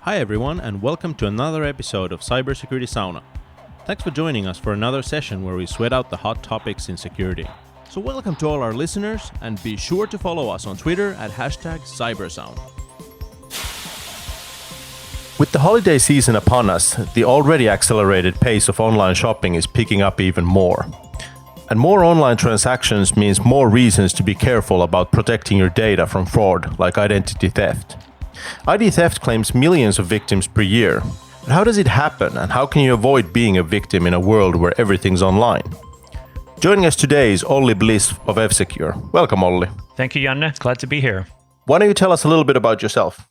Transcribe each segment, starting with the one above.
Hi everyone, and welcome to another episode of Cybersecurity Sauna. Thanks for joining us for another session where we sweat out the hot topics in security. So welcome to all our listeners, and be sure to follow us on Twitter at #CyberSound. With the holiday season upon us, the already accelerated pace of online shopping is picking up even more. And more online transactions means more reasons to be careful about protecting your data from fraud like identity theft. ID theft claims millions of victims per year. But how does it happen, and how can you avoid being a victim in a world where everything's online? Joining us today is Olli Bliss of F-Secure. Welcome, Olli. Thank you, Janne. Glad to be here. Why don't you tell us a little bit about yourself?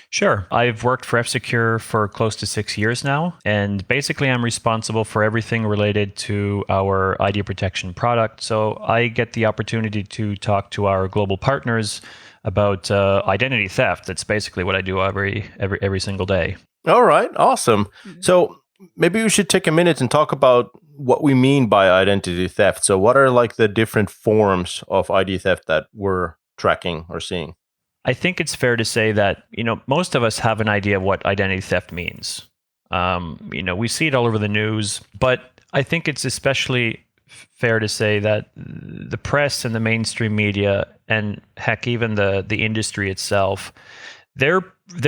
Sure. I've worked for F-Secure for close to 6 years now, and basically I'm responsible for everything related to our ID protection product. So I get the opportunity to talk to our global partners about identity theft. That's basically what I do every single day. All right, awesome. So maybe we should take a minute and talk about what we mean by identity theft. So what are like the different forms of ID theft that we're tracking or seeing? I think it's fair to say that, most of us have an idea of what identity theft means. We see it all over the news, but I think it's especially fair to say that the press and the mainstream media, and heck, even the industry itself, they're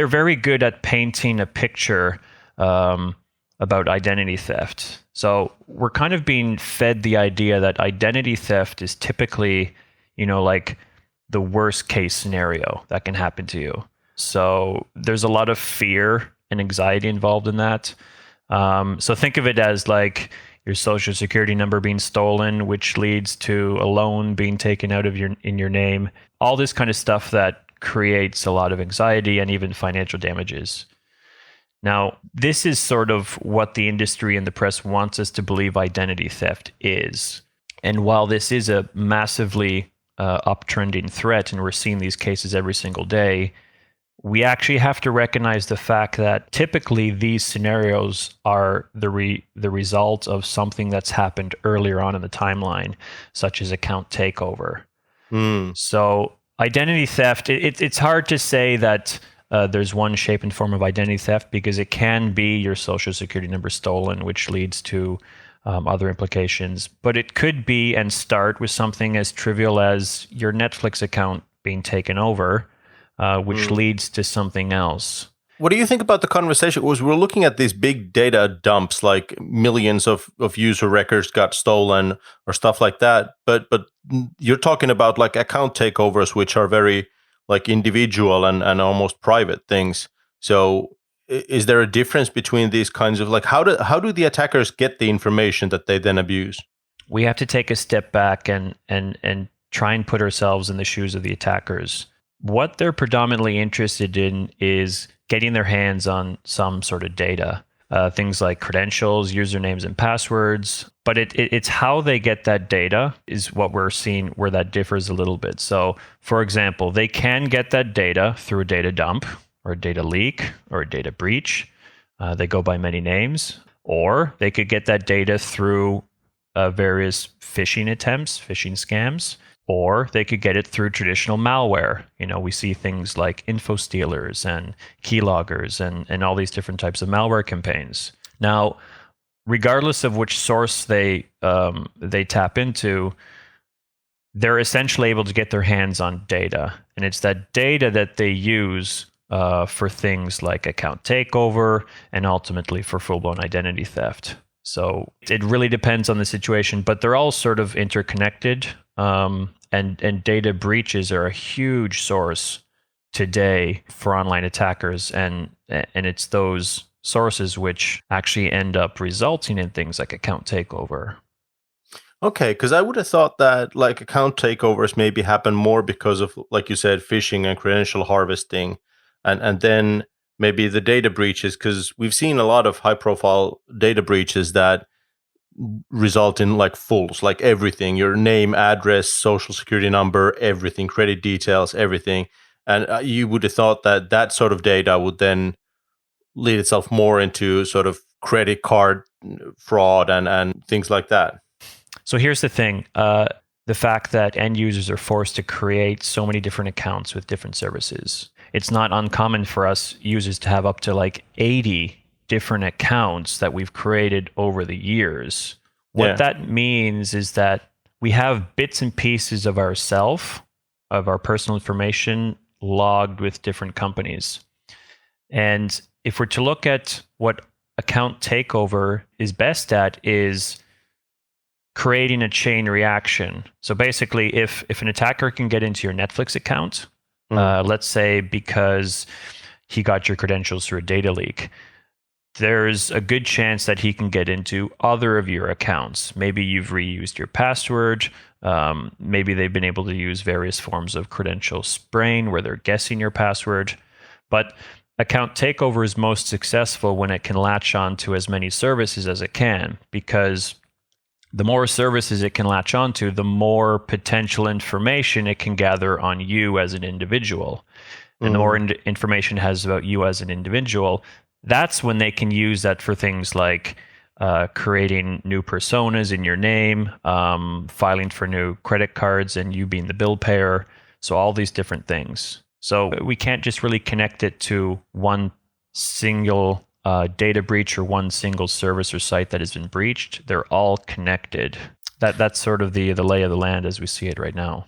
very good at painting a picture about identity theft. So we're kind of being fed the idea that identity theft is typically, like the worst case scenario that can happen to you. So there's a lot of fear and anxiety involved in that. So think of it as like your social security number being stolen, which leads to a loan being taken out of in your name. All this kind of stuff that creates a lot of anxiety and even financial damages. Now, this is sort of what the industry and the press wants us to believe identity theft is. And while this is a massively uptrending threat, and we're seeing these cases every single day, we actually have to recognize the fact that typically these scenarios are the result of something that's happened earlier on in the timeline, such as account takeover. So identity theft, it's hard to say that there's one shape and form of identity theft, because it can be your social security number stolen, which leads to other implications. But it could be and start with something as trivial as your Netflix account being taken over, which leads to something else. What do you think about the conversation? Was we're looking at these big data dumps, like millions of user records got stolen or stuff like that. But you're talking about like account takeovers, which are very like individual and almost private things. So is there a difference between these kinds of like how do the attackers get the information that they then abuse? We have to take a step back and try and put ourselves in the shoes of the attackers. What they're predominantly interested in is getting their hands on some sort of data, things like credentials, usernames, and passwords. But it's how they get that data is what we're seeing where that differs a little bit. So, for example, they can get that data through a data dump or a data leak or a data breach. They go by many names. Or they could get that data through various phishing attempts, phishing scams. Or they could get it through traditional malware. We see things like info stealers and keyloggers and all these different types of malware campaigns. Now, regardless of which source they tap into, they're essentially able to get their hands on data. And it's that data that they use for things like account takeover and ultimately for full-blown identity theft. So it really depends on the situation, but they're all sort of interconnected. And data breaches are a huge source today for online attackers, and it's those sources which actually end up resulting in things like account takeover. Okay, because I would have thought that like account takeovers maybe happen more because of, like you said, phishing and credential harvesting, and then maybe the data breaches, because we've seen a lot of high-profile data breaches that result in like fulls, like everything, your name, address, social security number, everything, credit details, everything. And you would have thought that that sort of data would then lead itself more into sort of credit card fraud and things like that. So here's the thing. The fact that end users are forced to create so many different accounts with different services. it's not uncommon for us users to have up to like 80 different accounts that we've created over the years. What that means is that we have bits and pieces of ourself, of our personal information, logged with different companies. And if we're to look at what account takeover is best at, is creating a chain reaction. So basically, if an attacker can get into your Netflix account, let's say because he got your credentials through a data leak, there's a good chance that he can get into other of your accounts. Maybe you've reused your password. Maybe they've been able to use various forms of credential spraying where they're guessing your password. But account takeover is most successful when it can latch on to as many services as it can, because the more services it can latch onto, the more potential information it can gather on you as an individual. And the more information it has about you as an individual, that's when they can use that for things like creating new personas in your name, filing for new credit cards and you being the bill payer. So all these different things. So we can't just really connect it to one single data breach or one single service or site that has been breached. They're all connected. That's sort of the lay of the land as we see it right now.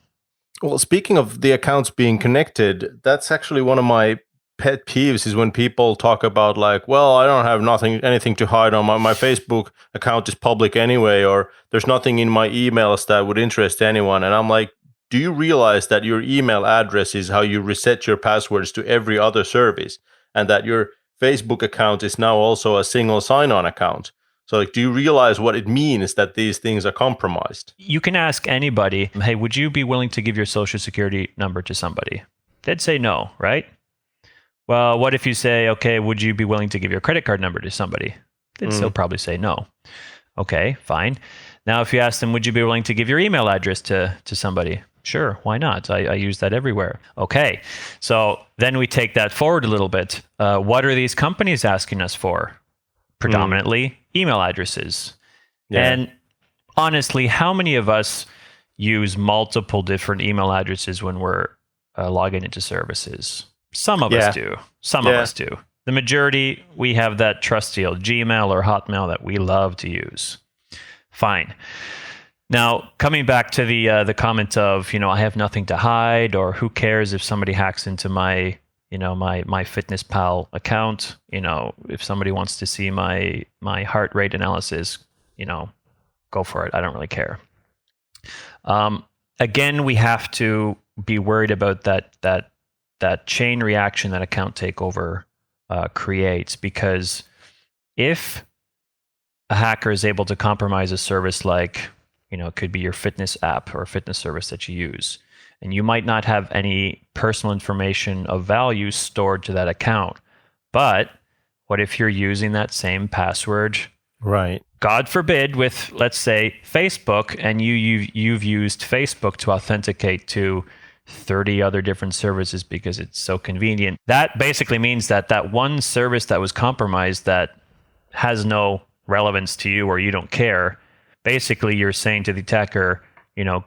Well, speaking of the accounts being connected, that's actually one of my pet peeves, is when people talk about like, well, I don't have anything to hide on my Facebook account is public anyway, or there's nothing in my emails that would interest anyone. And I'm like, do you realize that your email address is how you reset your passwords to every other service, and that your Facebook account is now also a single sign-on account? So like, do you realize what it means that these things are compromised? You can ask anybody, hey, would you be willing to give your social security number to somebody? They'd say no, right? Well, what if you say, okay, would you be willing to give your credit card number to somebody? They'd still probably say no. Okay, fine. Now, if you ask them, would you be willing to give your email address to somebody? Sure, why not? I use that everywhere. Okay, so then we take that forward a little bit. What are these companies asking us for? Predominantly email addresses. Yeah. And honestly, how many of us use multiple different email addresses when we're logging into services? Some of us do. Some of us do. The majority, we have that trusty old Gmail or Hotmail that we love to use. Fine. Now, coming back to the comment of, I have nothing to hide, or who cares if somebody hacks into my Fitness Pal account. If somebody wants to see my heart rate analysis, go for it. I don't really care. Again, we have to be worried about that chain reaction that account takeover creates, because if a hacker is able to compromise a service like, it could be your fitness app or fitness service that you use, and you might not have any personal information of value stored to that account. But what if you're using that same password, right? God forbid, with, let's say, Facebook, and you've used Facebook to authenticate to 30 other different services because it's so convenient. That basically means that one service that was compromised that has no relevance to you, or you don't care, basically you're saying to the attacker,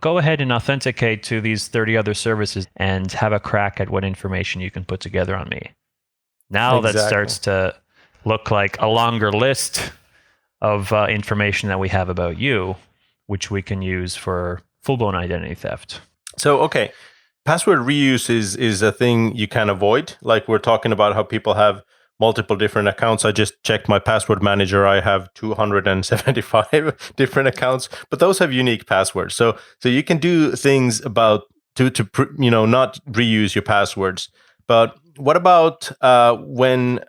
go ahead and authenticate to these 30 other services and have a crack at what information you can put together on me. Now that starts to look like a longer list of information that we have about you, which we can use for full-blown identity theft. So, okay, password reuse is a thing you can avoid. Like, we're talking about how people have multiple different accounts. I just checked my password manager. I have 275 different accounts, but those have unique passwords. So you can do things about to not reuse your passwords. But what about when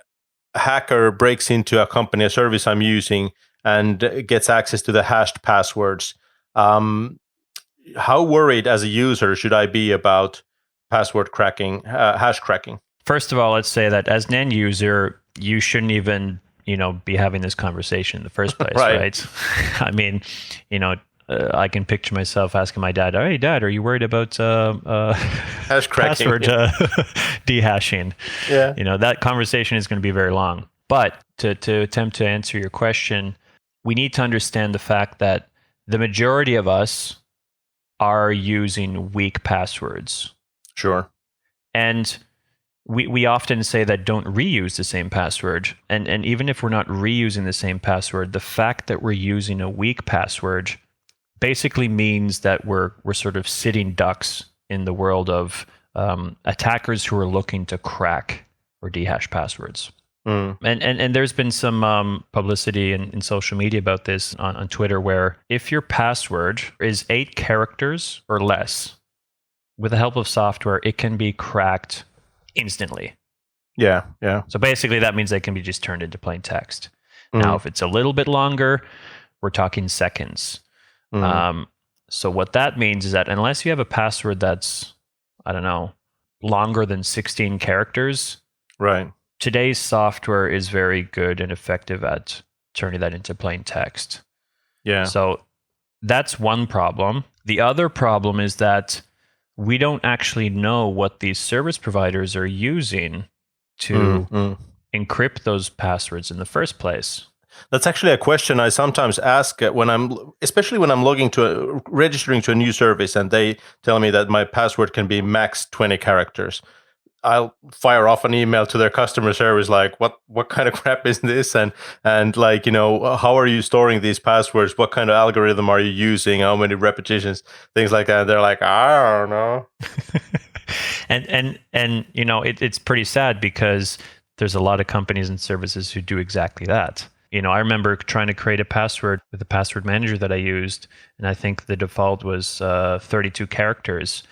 a hacker breaks into a company, a service I'm using, and gets access to the hashed passwords? How worried as a user should I be about password cracking, hash cracking? First of all, let's say that as an end user, you shouldn't even, be having this conversation in the first place, right? I mean, I can picture myself asking my dad, "Hey, Dad, are you worried about hash cracking, password dehashing?" Yeah. That conversation is going to be very long. But to attempt to answer your question, we need to understand the fact that the majority of us are using weak passwords. Sure. And we often say that don't reuse the same password. And even if we're not reusing the same password, the fact that we're using a weak password basically means that we're sort of sitting ducks in the world of attackers who are looking to crack or dehash passwords. And there's been some publicity in social media about this on Twitter, where if your password is 8 characters or less, with the help of software, it can be cracked instantly. Yeah. So basically that means they can be just turned into plain text. Now, if it's a little bit longer, we're talking seconds. So what that means is that unless you have a password that's, I don't know, longer than 16 characters, right, today's software is very good and effective at turning that into plain text. Yeah. So that's one problem. The other problem is that we don't actually know what these service providers are using to encrypt those passwords in the first place. That's actually a question I sometimes ask especially when I'm registering to a new service, and they tell me that my password can be max 20 characters. I'll fire off an email to their customer service like, what kind of crap is this? And like, how are you storing these passwords? What kind of algorithm are you using? How many repetitions? Things like that. And they're like, I don't know. and it's pretty sad because there's a lot of companies and services who do exactly that. I remember trying to create a password with the password manager that I used, and I think the default was 32 characters.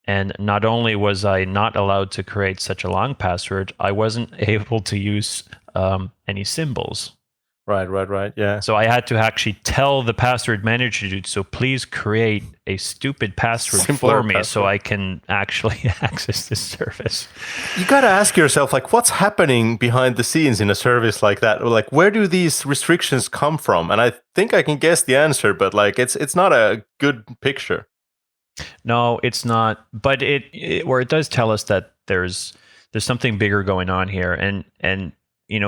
And not only was I not allowed to create such a long password, I wasn't able to use any symbols. Right. Yeah. So I had to actually tell the password manager, so please create a stupid password for me so I can actually access this service. You got to ask yourself, like, what's happening behind the scenes in a service like that? Or like, where do these restrictions come from? And I think I can guess the answer, but like, it's not a good picture. No, it's not. But it does tell us that there's something bigger going on here, and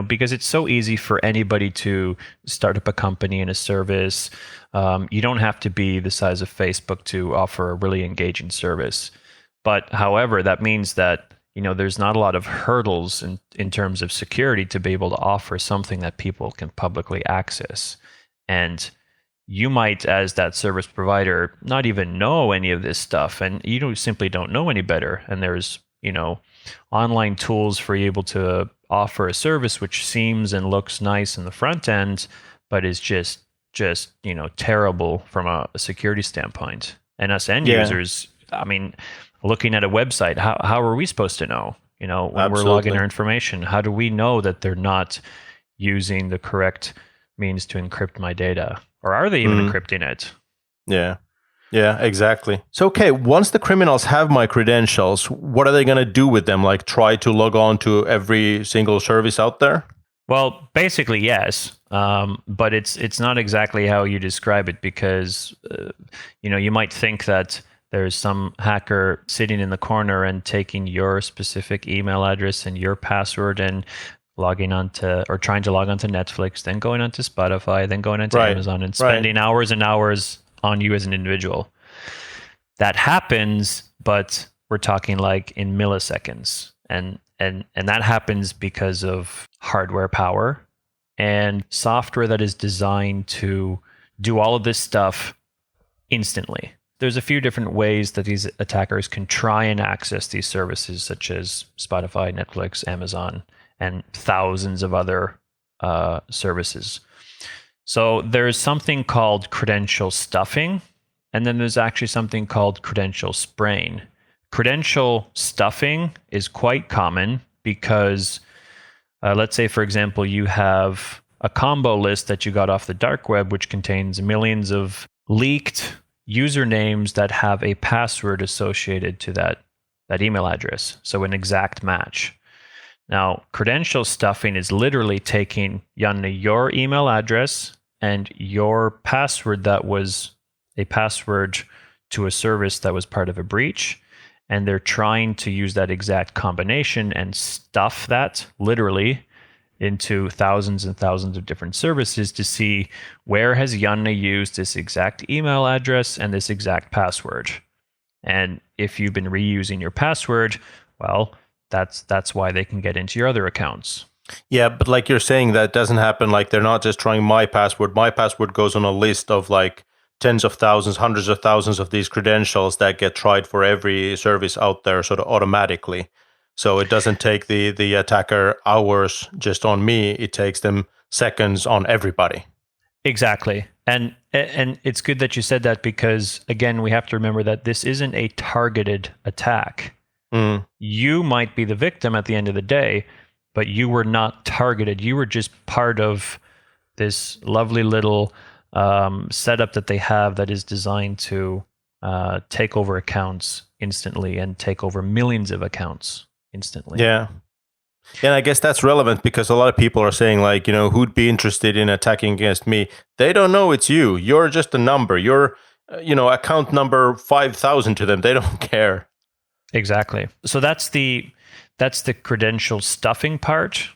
because it's so easy for anybody to start up a company and a service. You don't have to be the size of Facebook to offer a really engaging service. But however, that means that there's not a lot of hurdles in terms of security to be able to offer something that people can publicly access. And you might, as that service provider, not even know any of this stuff, and you simply don't know any better. And there's, online tools for you able to offer a service which seems and looks nice in the front end, but is just terrible from a security standpoint. And us end users, I mean, looking at a website, how are we supposed to know? When Absolutely. We're logging our information, how do we know that they're not using the correct means to encrypt my data? Or are they even encrypting it? Yeah, exactly. So, okay, once the criminals have my credentials, what are they going to do with them? Like try to log on to every single service out there? Well, basically, yes. But it's not exactly how you describe it, because, you might think that there's some hacker sitting in the corner and taking your specific email address and your password and logging onto, or trying to log onto Netflix, then going onto Spotify, then going onto Amazon and spending hours and hours on you as an individual. That happens, but we're talking like in milliseconds. And that happens because of hardware power and software that is designed to do all of this stuff instantly. There's a few different ways that these attackers can try and access these services, such as Spotify, Netflix, Amazon, and thousands of other services. So there's something called credential stuffing, and then there's actually something called credential spraying. Credential stuffing is quite common because, let's say, for example, you have a combo list that you got off the dark web, which contains millions of leaked usernames that have a password associated to that email address, so an exact match. Now, credential stuffing is literally taking your email address and your password that was a password to a service that was part of a breach, and they're trying to use that exact combination and stuff that literally into thousands and thousands of different services to see where has Janne used this exact email address and this exact password. And if you've been reusing your password, well, that's why they can get into your other accounts. Yeah, but like you're saying, that doesn't happen. Like they're not just trying my password. My password goes on a list of like tens of thousands, hundreds of thousands of these credentials that get tried for every service out there sort of automatically. So it doesn't take the attacker hours just on me. It takes them seconds on everybody. Exactly. And it's good that you said that, because again, we have to remember that this isn't a targeted attack. You might be the victim at the end of the day, but you were not targeted. You were just part of this lovely little setup that they have that is designed to take over accounts instantly and take over millions of accounts instantly. Yeah. And I guess that's relevant because a lot of people are saying, like, who'd be interested in attacking against me? They don't know it's you. You're just a number. You're, account number 5,000 to them. They don't care. Exactly. So that's the credential stuffing part.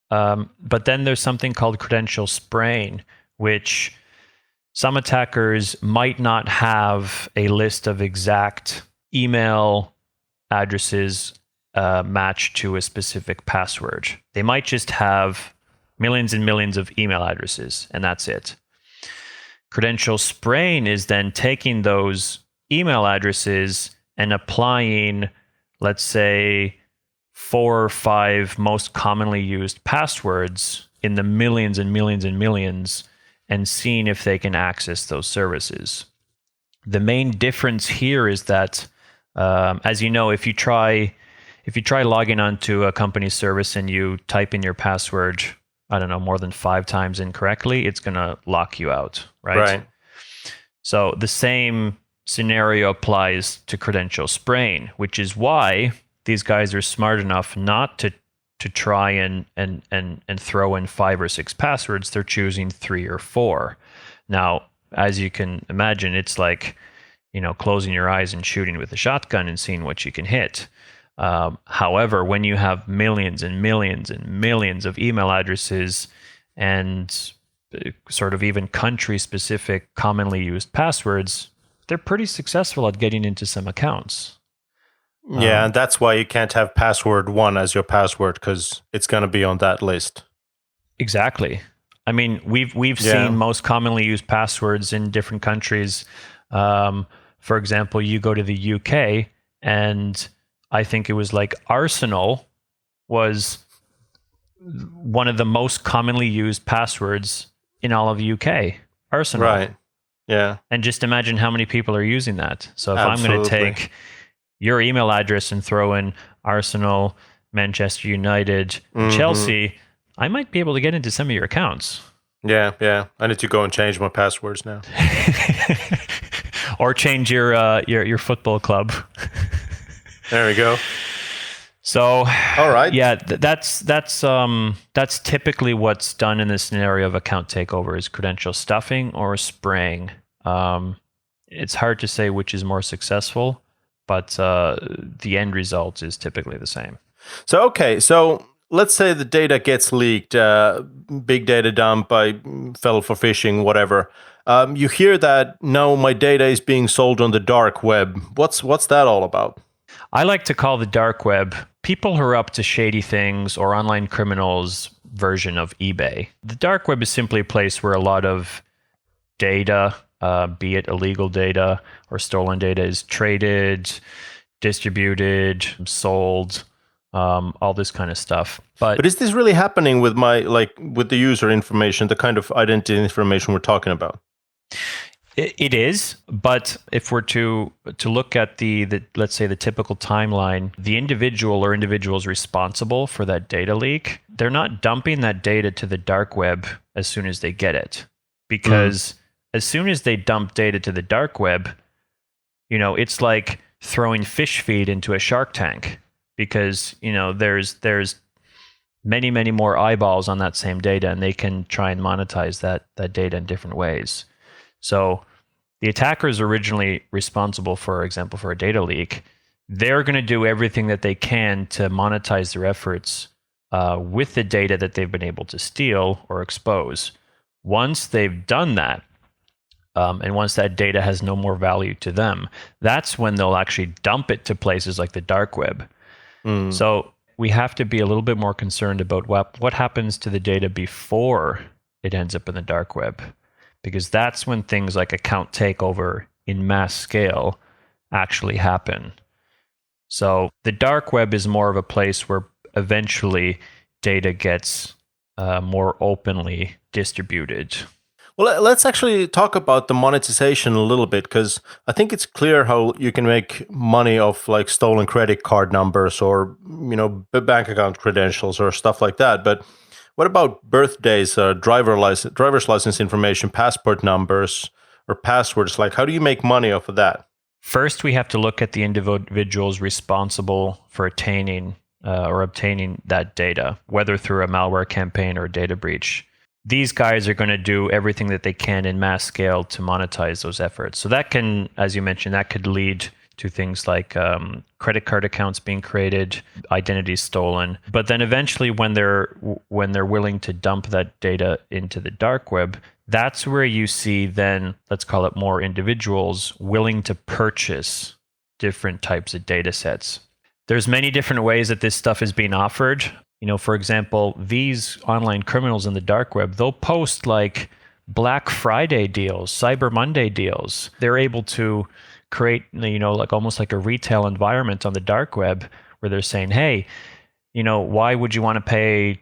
But then there's something called credential spraying, which some attackers might not have a list of exact email addresses matched to a specific password. They might just have millions and millions of email addresses, and that's it. Credential spraying is then taking those email addresses and applying, let's say, 4 or 5 most commonly used passwords in the millions and millions and millions, and seeing if they can access those services. The main difference here is that, as you know, if you try logging onto a company service and you type in your password, I don't know, more than 5 times incorrectly, it's going to lock you out, right? Right. So the same scenario applies to credential spraying, which is why these guys are smart enough not to try and throw in 5 or 6 passwords. They're choosing 3 or 4. Now, as you can imagine, it's like, closing your eyes and shooting with a shotgun and seeing what you can hit. However, when you have millions and millions and millions of email addresses and sort of even country-specific commonly used passwords, they're pretty successful at getting into some accounts. Yeah, and that's why you can't have password 1 as your password, because it's going to be on that list. Exactly. I mean, we've seen most commonly used passwords in different countries. For example, you go to the UK, and I think it was like Arsenal was one of the most commonly used passwords in all of the UK. Arsenal. Right. Yeah. And just imagine how many people are using that. So if Absolutely. I'm going to take your email address and throw in Arsenal, Manchester United, Chelsea, I might be able to get into some of your accounts. Yeah. I need to go and change my passwords now. Or change your football club. There we go. So, all right. Yeah, that's typically what's done in this scenario of account takeover, is credential stuffing or spraying. It's hard to say which is more successful, but the end result is typically the same. So let's say the data gets leaked, big data dump, I fell for phishing, whatever. You hear that, no, my data is being sold on the dark web. What's that all about? I like to call the dark web people who are up to shady things, or online criminals' version of eBay. The dark web is simply a place where a lot of data, be it illegal data or stolen data, is traded, distributed, sold, all this kind of stuff. But is this really happening with with the user information, the kind of identity information we're talking about? It is, but if we're to look at the let's say the typical timeline, the individual or individuals responsible for that data leak, they're not dumping that data to the dark web as soon as they get it, because as soon as they dump data to the dark web, it's like throwing fish feed into a shark tank, because there's many more eyeballs on that same data, and they can try and monetize that data in different ways. So the attackers originally responsible, for example, for a data leak, they're going to do everything that they can to monetize their efforts with the data that they've been able to steal or expose. Once they've done that, and once that data has no more value to them, that's when they'll actually dump it to places like the dark web. Mm. So we have to be a little bit more concerned about what happens to the data before it ends up in the dark web, because that's when things like account takeover in mass scale actually happen. So the dark web is more of a place where eventually data gets more openly distributed. Well, let's actually talk about the monetization a little bit, because I think it's clear how you can make money off like stolen credit card numbers or bank account credentials or stuff like that. But what about birthdays, driver's license information, passport numbers, or passwords? Like, how do you make money off of that? First, we have to look at the individuals responsible for attaining or obtaining that data, whether through a malware campaign or a data breach. These guys are going to do everything that they can in mass scale to monetize those efforts. So that can, as you mentioned, that could lead to things like credit card accounts being created, identities stolen. But then eventually, when they're willing to dump that data into the dark web, that's where you see then, let's call it more individuals willing to purchase different types of data sets. There's many different ways that this stuff is being offered. For example, these online criminals in the dark web, they'll post like Black Friday deals, Cyber Monday deals. They're able to create, like almost like a retail environment on the dark web where they're saying, hey, why would you want to pay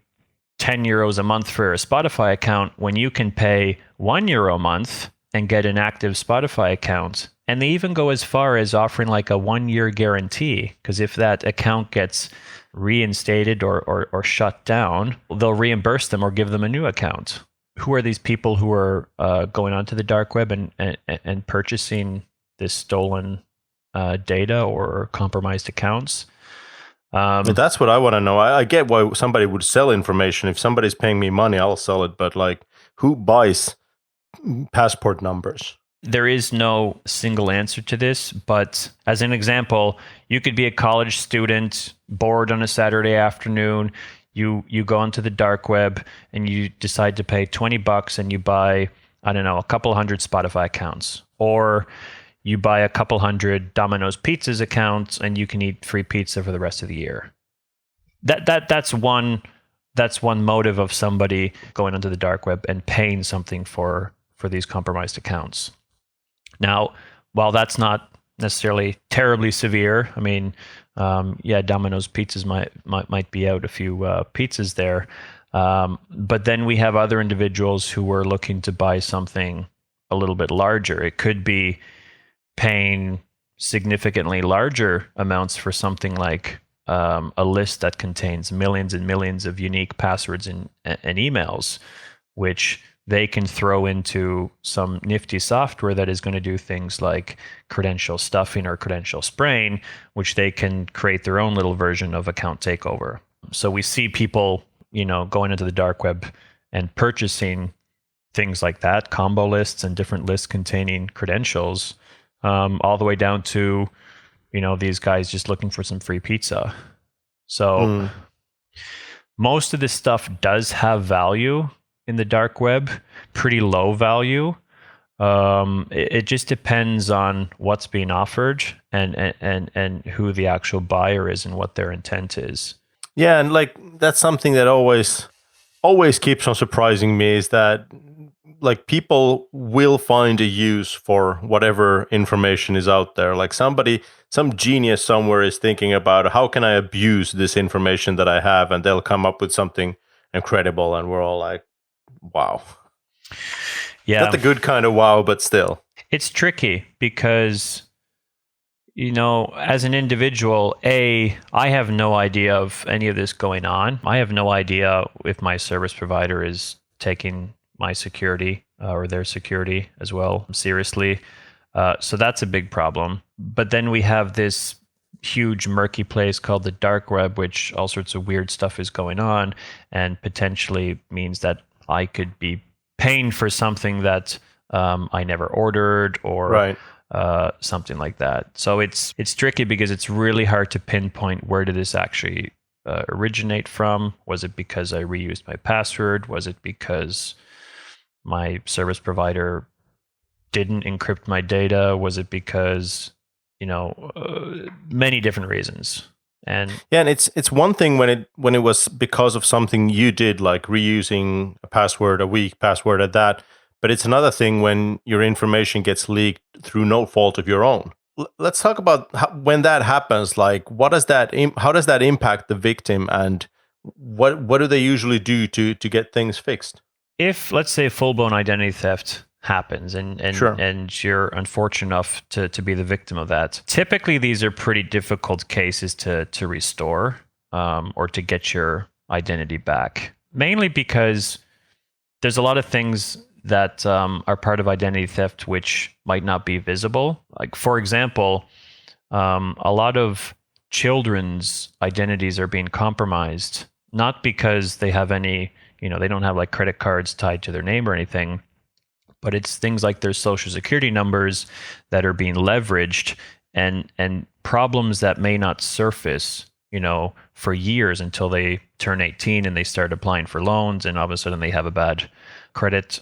10 euros a month for a Spotify account when you can pay €1 a month and get an active Spotify account? And they even go as far as offering like a 1-year guarantee, because if that account gets reinstated or shut down, they'll reimburse them or give them a new account. Who are these people who are going onto the dark web and purchasing this stolen data or compromised accounts? That's what I want to know. I get why somebody would sell information. If somebody's paying me money, I'll sell it. But like, who buys passport numbers? There is no single answer to this, but as an example, you could be a college student bored on a Saturday afternoon. You go onto the dark web and you decide to pay $20 and you buy, I don't know, a couple hundred Spotify accounts, or you buy a couple hundred Domino's Pizzas accounts and you can eat free pizza for the rest of the year. That's one motive of somebody going onto the dark web and paying something for these compromised accounts. Now, while that's not necessarily terribly severe, I mean, Domino's Pizzas might be out a few pizzas there, but then we have other individuals who are looking to buy something a little bit larger. It could be paying significantly larger amounts for something like a list that contains millions and millions of unique passwords and emails, which they can throw into some nifty software that is going to do things like credential stuffing or credential spraying, which they can create their own little version of account takeover. So we see people, going into the dark web and purchasing things like that, combo lists and different lists containing credentials, all the way down to, these guys just looking for some free pizza. So most of this stuff does have value in the dark web, pretty low value. It just depends on what's being offered and who the actual buyer is and what their intent is. Yeah, and like that's something that always keeps on surprising me, is that like people will find a use for whatever information is out there. Like some genius somewhere is thinking about how can I abuse this information that I have, and they'll come up with something incredible, and we're all like, wow. Yeah. Not the good kind of wow, but still. It's tricky because, as an individual, I have no idea of any of this going on. I have no idea if my service provider is taking my security or their security as well seriously. So that's a big problem. But then we have this huge murky place called the dark web, which all sorts of weird stuff is going on, and potentially means that I could be paying for something that I never ordered, or right. Something like that. So it's tricky because it's really hard to pinpoint where did this actually originate from. Was it because I reused my password? Was it because my service provider didn't encrypt my data? Was it because, many different reasons. And Yeah, and it's one thing when it was because of something you did, like reusing a password, a weak password at that. But it's another thing when your information gets leaked through no fault of your own. Let's talk about when that happens. Like, what does that? How does that impact the victim, and what do they usually do to get things fixed? if, let's say, full-blown identity theft happens Sure. and you're unfortunate enough to be the victim of that, typically these are pretty difficult cases to restore or to get your identity back, mainly because there's a lot of things that are part of identity theft which might not be visible. Like, for example, a lot of children's identities are being compromised, not because they have any, they don't have like credit cards tied to their name or anything, but it's things like their social security numbers that are being leveraged, and problems that may not surface, for years until they turn 18 and they start applying for loans, and all of a sudden they have a bad credit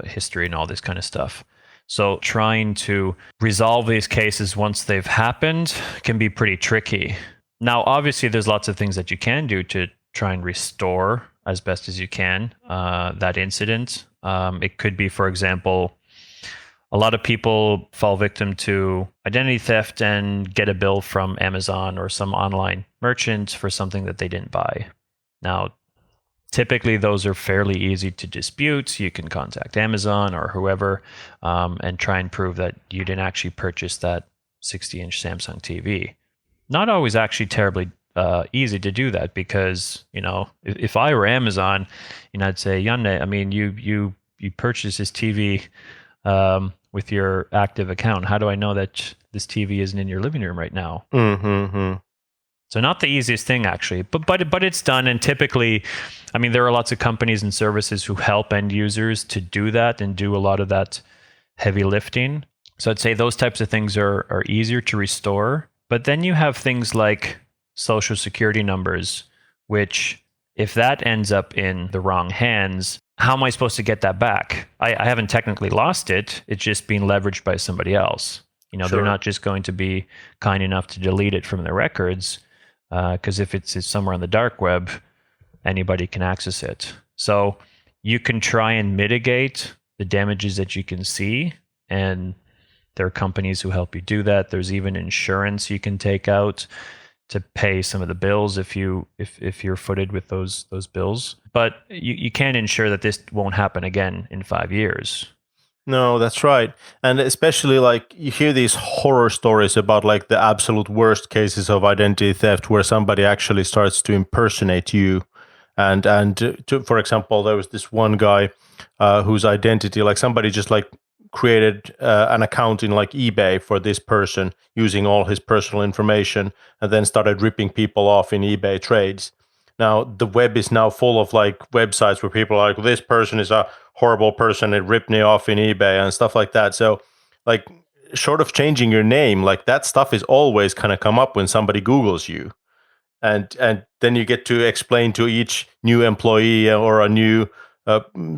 history and all this kind of stuff. So trying to resolve these cases once they've happened can be pretty tricky. Now, obviously, there's lots of things that you can do to try and restore as best as you can that incident. It could be, for example, a lot of people fall victim to identity theft and get a bill from Amazon or some online merchant for something that they didn't buy. Now, typically, those are fairly easy to dispute. You can contact Amazon or whoever and try and prove that you didn't actually purchase that 60-inch Samsung TV. Not always actually terribly easy to do that, because, if I were Amazon, I'd say, Janne, I mean, you purchased this TV with your active account. How do I know that this TV isn't in your living room right now? Mm-hmm. So not the easiest thing, actually, but it's done. And typically, I mean, there are lots of companies and services who help end users to do that and do a lot of that heavy lifting. So I'd say those types of things are easier to restore. But then you have things like social security numbers, which, if that ends up in the wrong hands, how am I supposed to get that back? I haven't technically lost it. It's just being leveraged by somebody else. Sure. They're not just going to be kind enough to delete it from their records. Because if it's somewhere on the dark web, anybody can access it. So you can try and mitigate the damages that you can see, and there are companies who help you do that. There's even insurance you can take out to pay some of the bills if you're footed with those bills. But you can't ensure that this won't happen again in 5 years. No, that's right. And especially, like, you hear these horror stories about like the absolute worst cases of identity theft where somebody actually starts to impersonate you. For example, there was this one guy whose identity, like, somebody just like created an account in like eBay for this person using all his personal information, and then started ripping people off in eBay trades. Now, the web is now full of like websites where people are like, this person is a horrible person, it ripped me off in eBay and stuff like that. So, like, short of changing your name, like, that stuff is always kind of come up when somebody Googles you. And then you get to explain to each new employee or a new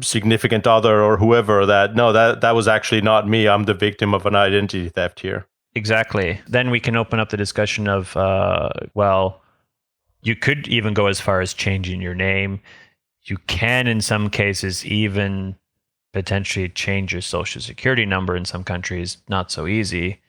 significant other or whoever that, no, that was actually not me. I'm the victim of an identity theft here. Exactly. Then we can open up the discussion of, you could even go as far as changing your name. You can, in some cases, even potentially change your social security number. In some countries, not so easy.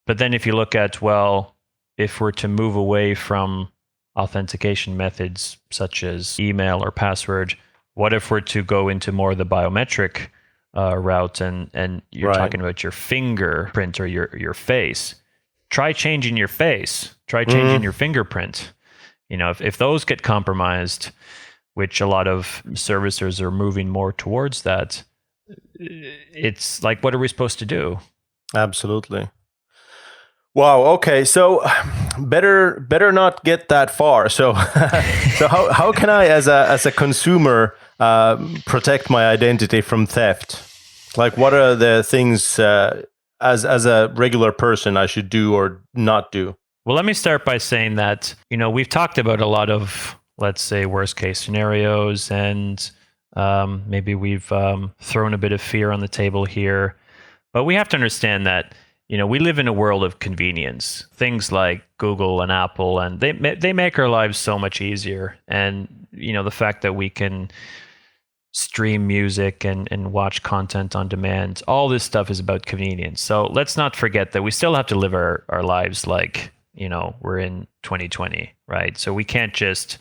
But then if you look at, well, if we're to move away from authentication methods such as email or password, what if we're to go into more of the biometric route, and you're talking about your fingerprint or your face? Try changing your face. Try changing your fingerprint. If those get compromised, which a lot of servicers are moving more towards that, it's like, what are we supposed to do? Absolutely. Wow. Okay. So better not get that far. So how can I, as a consumer, protect my identity from theft? Like, what are the things as a regular person I should do or not do? Well, let me start by saying that, we've talked about a lot of, let's say, worst case scenarios, and maybe we've thrown a bit of fear on the table here. But we have to understand that, we live in a world of convenience. Things like Google and Apple, and they make our lives so much easier. And, the fact that we can stream music and watch content on demand, all this stuff is about convenience. So let's not forget that we still have to live our lives like, we're in 2020, right? So we can't just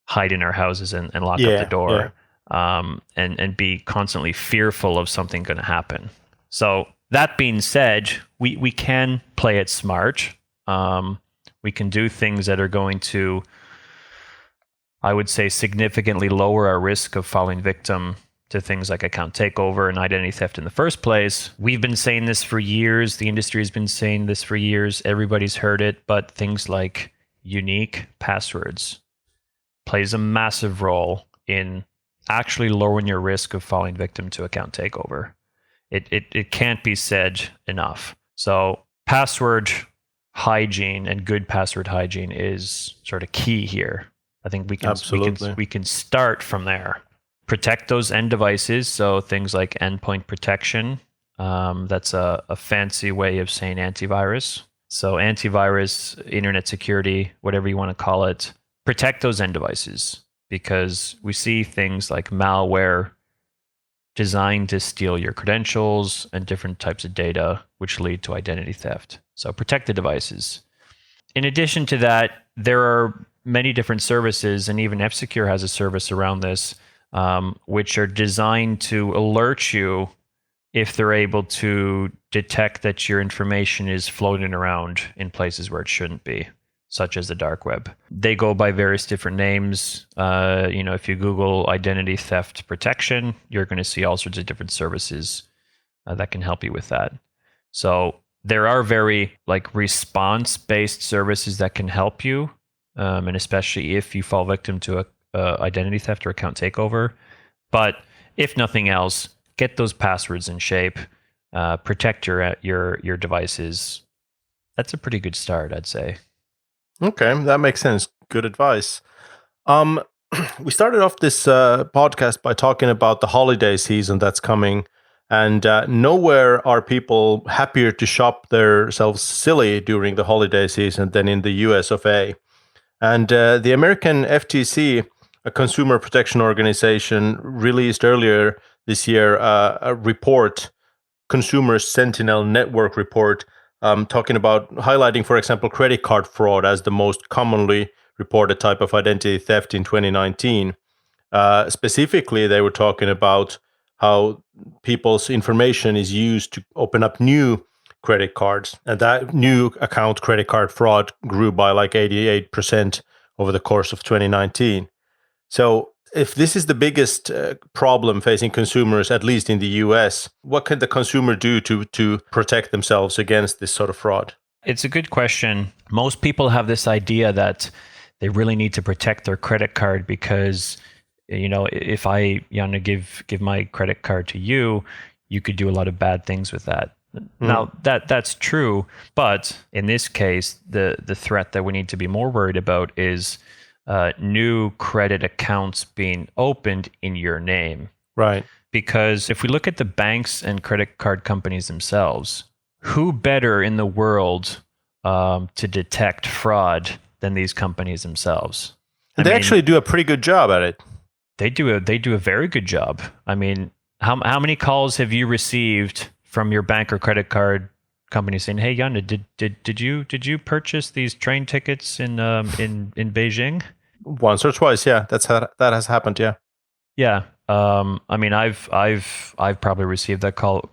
hide in our houses and lock up the door and be constantly fearful of something going to happen. So that being said, we can play it smart. We can do things that are going to, I would say, significantly lower our risk of falling victim to things like account takeover and identity theft in the first place. We've been saying this for years. The industry has been saying this for years. Everybody's heard it, but things like unique passwords plays a massive role in actually lowering your risk of falling victim to account takeover. It can't be said enough. So password hygiene and good password hygiene is sort of key here. I think we can start from there. Protect those end devices. So things like endpoint protection. That's a fancy way of saying antivirus. So antivirus, internet security, whatever you want to call it. Protect those end devices, because we see things like malware designed to steal your credentials and different types of data, which lead to identity theft. So protect the devices. In addition to that, there are many different services, and even F-Secure has a service around this, which are designed to alert you if they're able to detect that your information is floating around in places where it shouldn't be, such as the dark web. They go by various different names. If you Google identity theft protection, you're going to see all sorts of different services that can help you with that. So there are very response-based services that can help you, and especially if you fall victim to a identity theft or account takeover. But if nothing else, get those passwords in shape. Protect your devices. That's a pretty good start, I'd say. Okay, that makes sense. Good advice. We started off this podcast by talking about the holiday season that's coming, and nowhere are people happier to shop themselves silly during the holiday season than in the US of A. And the American FTC, a consumer protection organization, released earlier this year a report, Consumer Sentinel Network report, highlighting, for example, credit card fraud as the most commonly reported type of identity theft in 2019. Specifically, they were talking about how people's information is used to open up new credit cards. And that new account credit card fraud grew by 88% over the course of 2019. So if this is the biggest problem facing consumers, at least in the US, what can the consumer do to protect themselves against this sort of fraud? It's a good question. Most people have this idea that they really need to protect their credit card because, if I give my credit card to you, you could do a lot of bad things with that. Now, that's true, but in this case, the threat that we need to be more worried about is new credit accounts being opened in your name. Right. Because if we look at the banks and credit card companies themselves, who better in the world to detect fraud than these companies themselves? They actually do a pretty good job at it. They do a very good job. I mean, how many calls have you received from your bank or credit card company saying, "Hey, Yana, did you purchase these train tickets in Beijing?" Once or twice, yeah. That has happened, yeah. Yeah. I've probably received that call,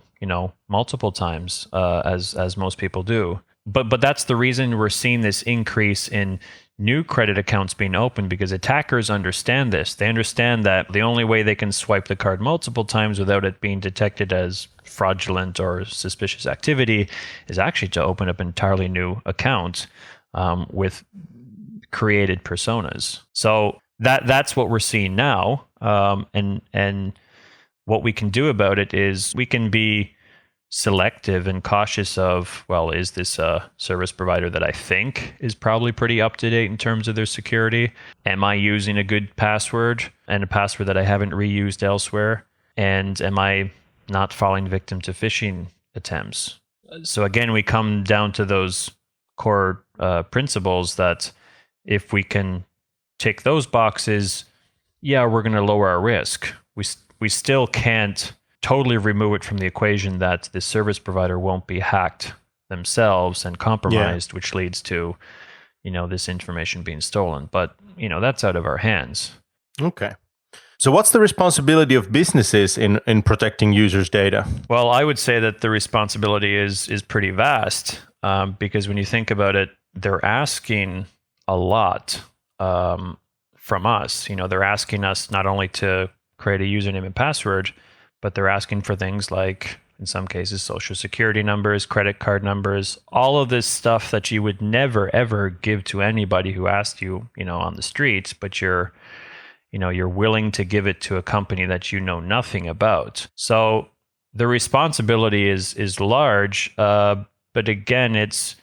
multiple times, as most people do. But that's the reason we're seeing this increase in new credit accounts being opened, because attackers understand this. They understand that the only way they can swipe the card multiple times without it being detected as fraudulent or suspicious activity is actually to open up entirely new accounts with created personas. So that's what we're seeing now, and what we can do about it is we can be selective and cautious of, well, is this a service provider that I think is probably pretty up to date in terms of their security? Am I using a good password and a password that I haven't reused elsewhere? And am I not falling victim to phishing attempts? So again, we come down to those core principles that if we can tick those boxes, yeah, we're going to lower our risk. We still can't totally remove it from the equation that the service provider won't be hacked themselves and compromised, which leads to, this information being stolen. But, that's out of our hands. Okay. So what's the responsibility of businesses in protecting users' data? Well, I would say that the responsibility is pretty vast, because when you think about it, they're asking a lot from us. They're asking us not only to create a username and password, but they're asking for things like, in some cases, social security numbers, credit card numbers, all of this stuff that you would never, ever give to anybody who asked you, on the streets, but you're willing to give it to a company that you know nothing about. So the responsibility is large, but again, it's,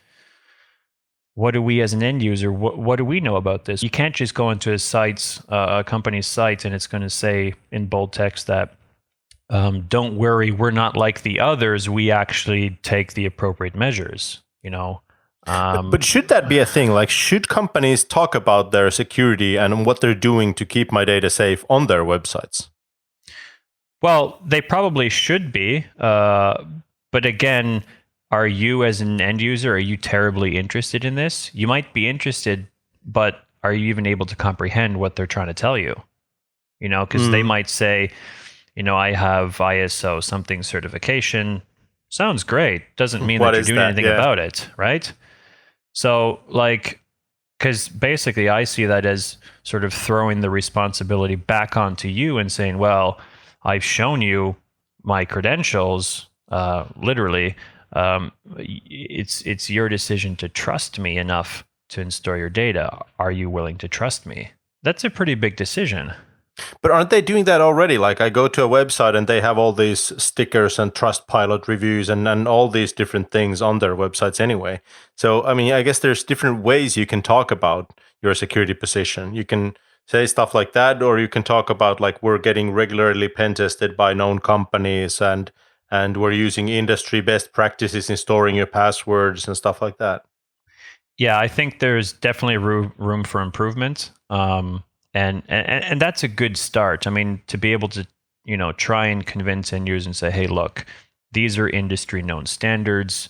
what do we as an end user, what do we know about this? You can't just go into a company's site and it's going to say in bold text that, don't worry, we're not like the others. We actually take the appropriate measures, But should that be a thing? Like, should companies talk about their security and what they're doing to keep my data safe on their websites? Well, they probably should be. But again, are you as an end user, are you terribly interested in this? You might be interested, but are you even able to comprehend what they're trying to tell you? Because they might say, I have ISO something certification. Sounds great. Doesn't mean that you're doing anything about it, right? So, because basically I see that as sort of throwing the responsibility back onto you and saying, well, I've shown you my credentials, literally. It's your decision to trust me enough to store your data. Are you willing to trust me? That's a pretty big decision. But aren't they doing that already? Like, I go to a website and they have all these stickers and Trustpilot reviews and all these different things on their websites anyway. So, I guess there's different ways you can talk about your security position. You can say stuff like that, or you can talk about, like, we're getting regularly pen tested by known companies and we're using industry best practices in storing your passwords and stuff like that. Yeah, I think there's definitely room for improvement. And that's a good start. To be able to, try and convince end users and say, hey, look, these are industry known standards.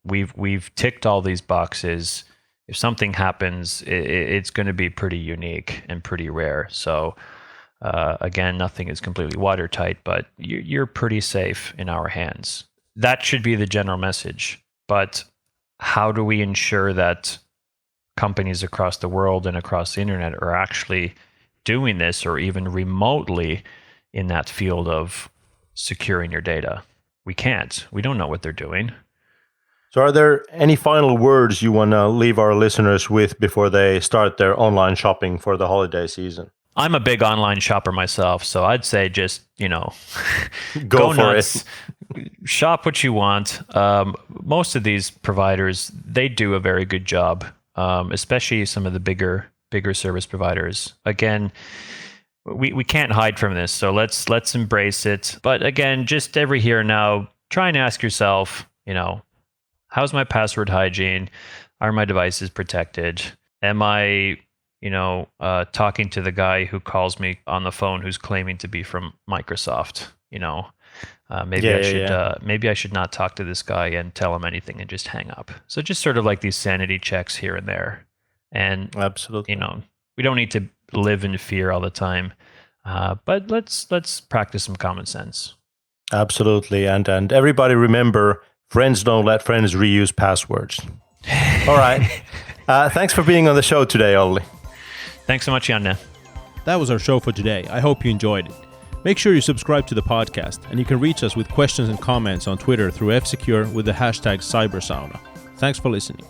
We've ticked all these boxes. If something happens, it's going to be pretty unique and pretty rare. So again, nothing is completely watertight, but you're pretty safe in our hands. That should be the general message. But how do we ensure that companies across the world and across the internet are actually doing this, or even remotely in that field of securing your data? We can't. We don't know what they're doing. So are there any final words you want to leave our listeners with before they start their online shopping for the holiday season? I'm a big online shopper myself, so I'd say just, go for nuts. it. Shop what you want. Most of these providers, they do a very good job. Especially some of the bigger service providers. Again, we can't hide from this, so let's embrace it. But again, just every here and now, try and ask yourself, how's my password hygiene? Are my devices protected? Am I, talking to the guy who calls me on the phone who's claiming to be from Microsoft? Maybe I should not talk to this guy and tell him anything and just hang up. So just sort of like these sanity checks here and there. And absolutely, we don't need to live in fear all the time. But let's practice some common sense. Absolutely, and everybody remember, friends don't let friends reuse passwords. All right. Thanks for being on the show today, Olli. Thanks so much, Janne. That was our show for today. I hope you enjoyed it. Make sure you subscribe to the podcast, and you can reach us with questions and comments on Twitter through F-Secure with the hashtag Cybersauna. Thanks for listening.